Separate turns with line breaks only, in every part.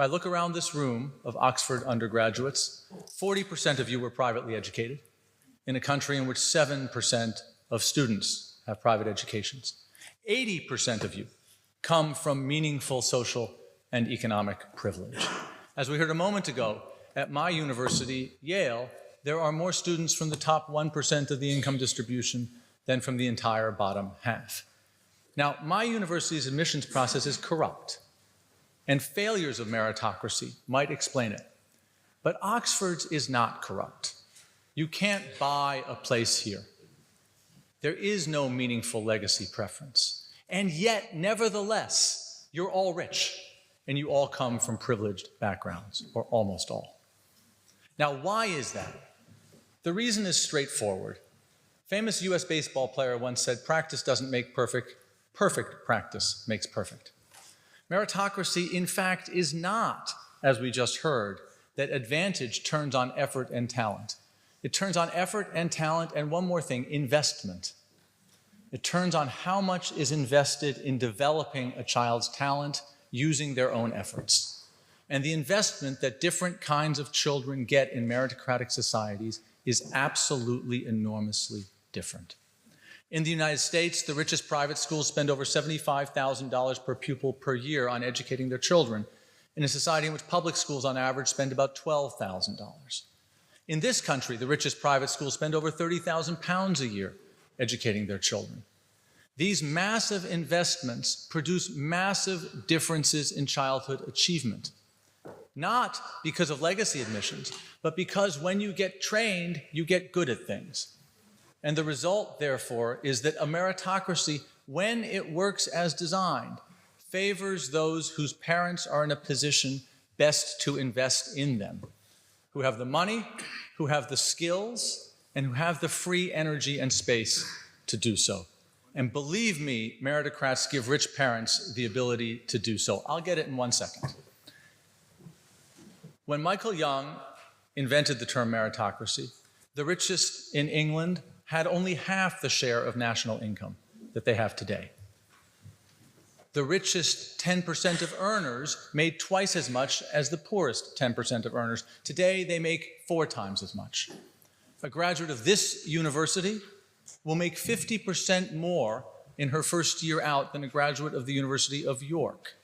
If I look around this room of Oxford undergraduates, 40% of you were privately educated in a country in which 7% of students have private educations. 80% of you come from meaningful social and economic privilege. As we heard a moment ago, at my university, Yale, there are more students from the top 1% of the income distribution than from the entire bottom half. Now, my university's admissions process is corrupt, and failures of meritocracy might explain it. But Oxford's is not corrupt. You can't buy a place here. There is no meaningful legacy preference. And yet, nevertheless, you're all rich, and you all come from privileged backgrounds, or almost all. Now, why is that? The reason is straightforward. Famous US baseball player once said, "Practice doesn't make perfect, perfect practice makes perfect." Meritocracy, in fact, is not, as we just heard, that advantage turns on effort and talent. It turns on effort and talent, and one more thing, investment. It turns on how much is invested in developing a child's talent using their own efforts. And the investment that different kinds of children get in meritocratic societies is absolutely enormously different. In the United States, the richest private schools spend over $75,000 per pupil per year on educating their children, in a society in which public schools on average spend about $12,000. In this country, the richest private schools spend over £30,000 a year educating their children. These massive investments produce massive differences in childhood achievement, not because of legacy admissions, but because when you get trained, you get good at things. And the result, therefore, is that a meritocracy, when it works as designed, favors those whose parents are in a position best to invest in them, who have the money, who have the skills, and who have the free energy and space to do so. And believe me, meritocrats give rich parents the ability to do so. I'll get it in 1 second. When Michael Young invented the term meritocracy, the richest in England had only half the share of national income that they have today. The richest 10% of earners made twice as much as the poorest 10% of earners. Today, they make 4 times as much. A graduate of this university will make 50% more in her first year out than a graduate of the University of York.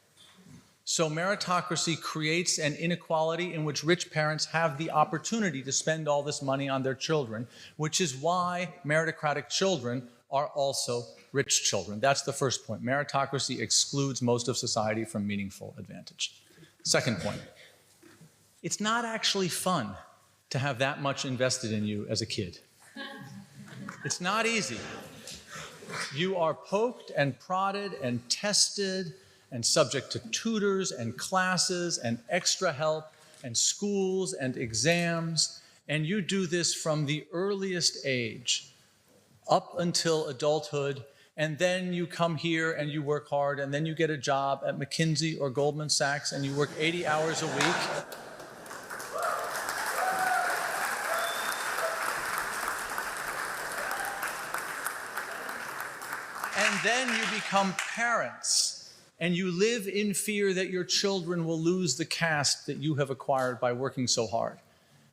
So meritocracy creates an inequality in which rich parents have the opportunity to spend all this money on their children, which is why meritocratic children are also rich children. That's the first point. Meritocracy excludes most of society from meaningful advantage. Second point, it's not actually fun to have that much invested in you as a kid. It's not easy. You are poked and prodded and tested and subject to tutors and classes and extra help and schools and exams, and you do this from the earliest age up until adulthood, and then you come here and you work hard, and then you get a job at McKinsey or Goldman Sachs and you work 80 hours a week. And then you become parents. And you live in fear that your children will lose the caste that you have acquired by working so hard.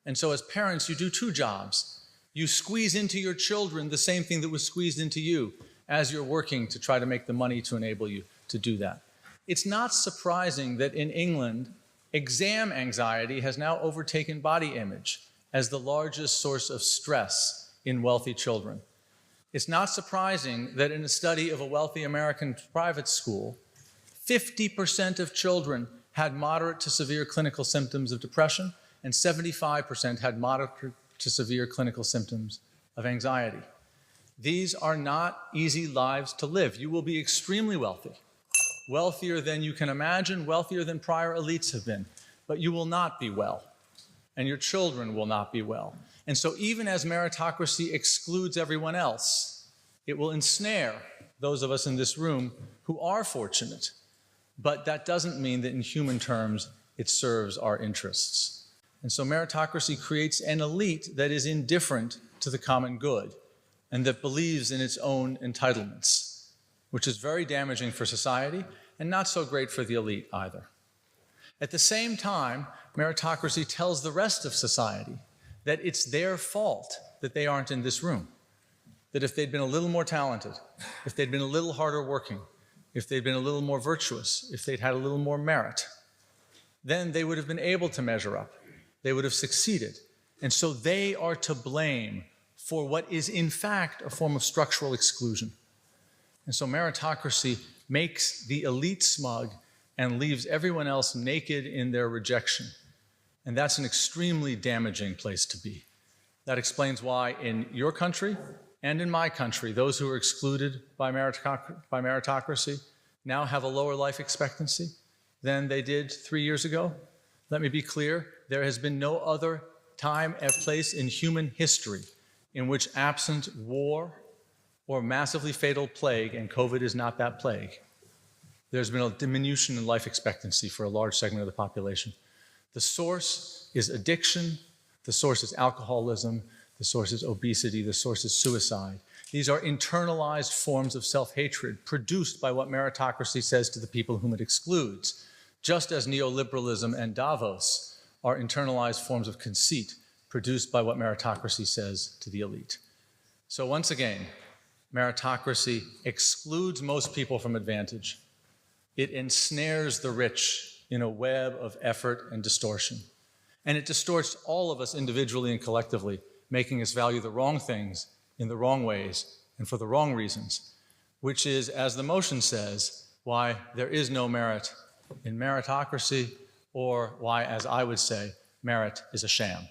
And so as parents, you do 2 jobs. You squeeze into your children the same thing that was squeezed into you as you're working to try to make the money to enable you to do that. It's not surprising that in England, exam anxiety has now overtaken body image as the largest source of stress in wealthy children. It's not surprising that in a study of a wealthy American private school, 50% of children had moderate to severe clinical symptoms of depression, and 75% had moderate to severe clinical symptoms of anxiety. These are not easy lives to live. You will be extremely wealthy, wealthier than you can imagine, wealthier than prior elites have been, but you will not be well, and your children will not be well. And so even as meritocracy excludes everyone else, it will ensnare those of us in this room who are fortunate. But that doesn't mean that in human terms, it serves our interests. And so meritocracy creates an elite that is indifferent to the common good and that believes in its own entitlements, which is very damaging for society and not so great for the elite either. At the same time, meritocracy tells the rest of society that it's their fault that they aren't in this room. That if they'd been a little more talented, if they'd been a little harder working, if they'd been a little more virtuous, if they'd had a little more merit, then they would have been able to measure up. They would have succeeded. And so they are to blame for what is in fact a form of structural exclusion. And so meritocracy makes the elite smug and leaves everyone else naked in their rejection. And that's an extremely damaging place to be. That explains why in your country and in my country, those who are excluded by meritocracy now have a lower life expectancy than they did 3 years ago. Let me be clear, there has been no other time and place in human history in which, absent war or massively fatal plague, and COVID is not that plague, there's been a diminution in life expectancy for a large segment of the population. The source is addiction, the source is alcoholism, the source is obesity, the source is suicide. These are internalized forms of self-hatred produced by what meritocracy says to the people whom it excludes, just as neoliberalism and Davos are internalized forms of conceit produced by what meritocracy says to the elite. So once again, meritocracy excludes most people from advantage. It ensnares the rich in a web of effort and distortion. And it distorts all of us individually and collectively, making us value the wrong things in the wrong ways and for the wrong reasons, which is, as the motion says, why there is no merit in meritocracy, or why, as I would say, merit is a sham.